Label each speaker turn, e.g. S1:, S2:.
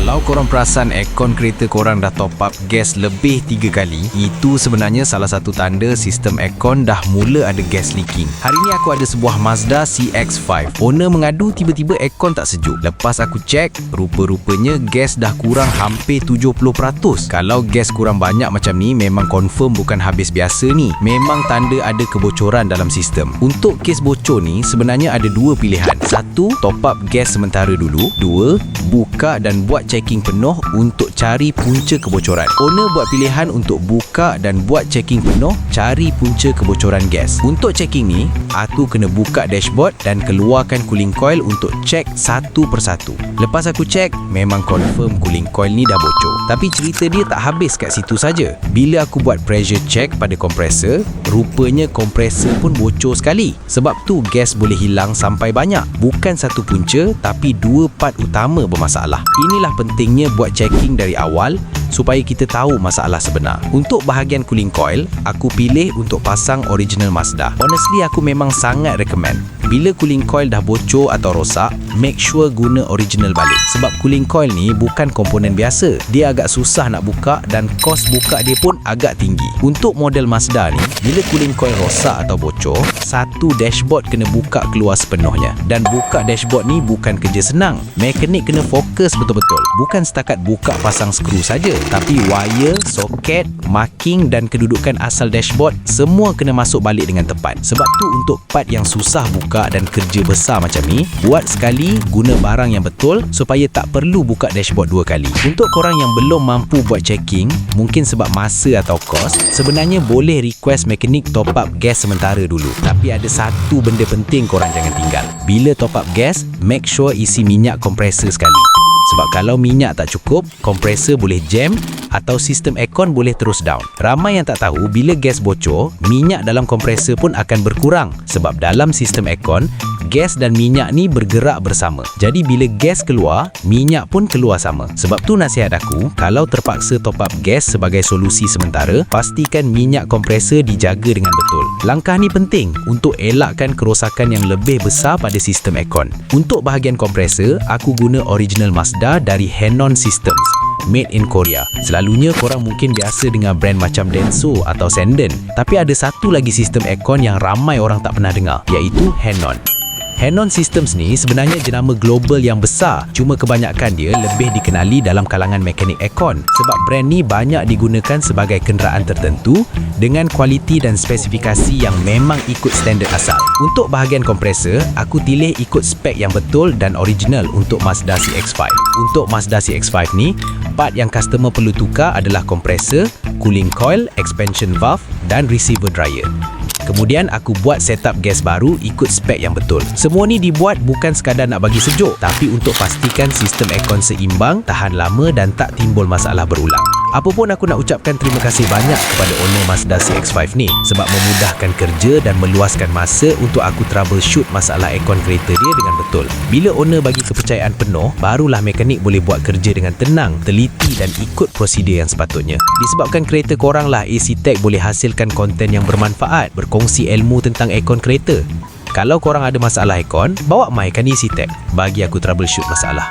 S1: Kalau korang perasan aircon kereta korang dah top up gas lebih 3 kali, itu sebenarnya salah satu tanda sistem aircon dah mula ada gas leaking. Hari ni aku ada sebuah Mazda CX-5. Owner mengadu tiba-tiba aircon tak sejuk. Lepas aku cek, rupa-rupanya gas dah kurang hampir 70%. Kalau gas kurang banyak macam ni, memang confirm bukan habis biasa ni. Memang tanda ada kebocoran dalam sistem. Untuk kes bocor ni, sebenarnya ada dua pilihan. Satu, top up gas sementara dulu. Dua, buka dan buat checking penuh untuk cari punca kebocoran. Owner buat pilihan untuk buka dan buat checking penuh, cari punca kebocoran gas. Untuk checking ni, aku kena buka dashboard dan keluarkan cooling coil untuk cek satu persatu. Lepas aku cek, memang confirm cooling coil ni dah bocor. Tapi cerita dia tak habis kat situ saja. Bila aku buat pressure check pada kompresor, rupanya kompresor pun bocor sekali. Sebab tu gas boleh hilang sampai banyak. Bukan satu punca, tapi dua part utama bermasalah. Inilah pentingnya buat checking dari awal supaya kita tahu masalah sebenar. Untuk bahagian cooling coil, aku pilih untuk pasang original Mazda. Honestly, aku memang sangat recommend. Bila cooling coil dah bocor atau rosak, make sure guna original balik. Sebab cooling coil ni bukan komponen biasa. Dia agak susah nak buka dan kos buka dia pun agak tinggi. Untuk model Mazda ni, bila cooling coil rosak atau bocor, satu dashboard kena buka keluar sepenuhnya. Dan buka dashboard ni bukan kerja senang. Mekanik kena fokus betul-betul. Bukan setakat buka pasang skru saja, tapi wire, soket, marking dan kedudukan asal dashboard semua kena masuk balik dengan tepat. Sebab tu untuk part yang susah buka dan kerja besar macam ni, buat sekali, guna barang yang betul supaya tak perlu buka dashboard dua kali. Untuk korang yang belum mampu buat checking, mungkin sebab masa atau kos, sebenarnya boleh request mekanik top up gas sementara dulu. Tapi ada satu benda penting korang jangan tinggal. Bila top up gas, make sure isi minyak kompresor sekali. Sebab kalau minyak tak cukup, kompresor boleh jam atau sistem aircon boleh terus down. Ramai yang tak tahu, bila gas bocor, minyak dalam kompresor pun akan berkurang. Sebab dalam sistem aircon, gas dan minyak ni bergerak bersama. Jadi bila gas keluar, minyak pun keluar sama. Sebab tu nasihat aku, kalau terpaksa top up gas sebagai solusi sementara, pastikan minyak kompresor dijaga dengan betul. Langkah ni penting untuk elakkan kerosakan yang lebih besar pada sistem aircon. Untuk bahagian kompresor, aku guna original Mazda dari Henon Systems, made in Korea. Selalunya korang mungkin biasa dengan brand macam Denso atau Senden. Tapi ada satu lagi sistem aircon yang ramai orang tak pernah dengar, iaitu Henon. Henon Systems ni sebenarnya jenama global yang besar, cuma kebanyakan dia lebih dikenali dalam kalangan mekanik aircon sebab brand ni banyak digunakan sebagai kenderaan tertentu dengan kualiti dan spesifikasi yang memang ikut standard asal. Untuk bahagian kompresor, aku pilih ikut spek yang betul dan original untuk Mazda CX-5. Untuk Mazda CX-5 ni, part yang customer perlu tukar adalah kompresor, cooling coil, expansion valve dan receiver dryer. Kemudian aku buat setup gas baru ikut spek yang betul. Semua ni dibuat bukan sekadar nak bagi sejuk, tapi untuk pastikan sistem aircon seimbang, tahan lama dan tak timbul masalah berulang. Apapun, aku nak ucapkan terima kasih banyak kepada owner Mazda CX-5 ni sebab memudahkan kerja dan meluaskan masa untuk aku troubleshoot masalah aircon kereta dia dengan betul. Bila owner bagi kepercayaan penuh, barulah mekanik boleh buat kerja dengan tenang, teliti dan ikut prosedur yang sepatutnya. Disebabkan kereta korang lah, AC Tech boleh hasilkan konten yang bermanfaat, berkongsi ilmu tentang aircon kereta. Kalau korang ada masalah aircon, bawa mai kan AC Tech, bagi aku troubleshoot masalah.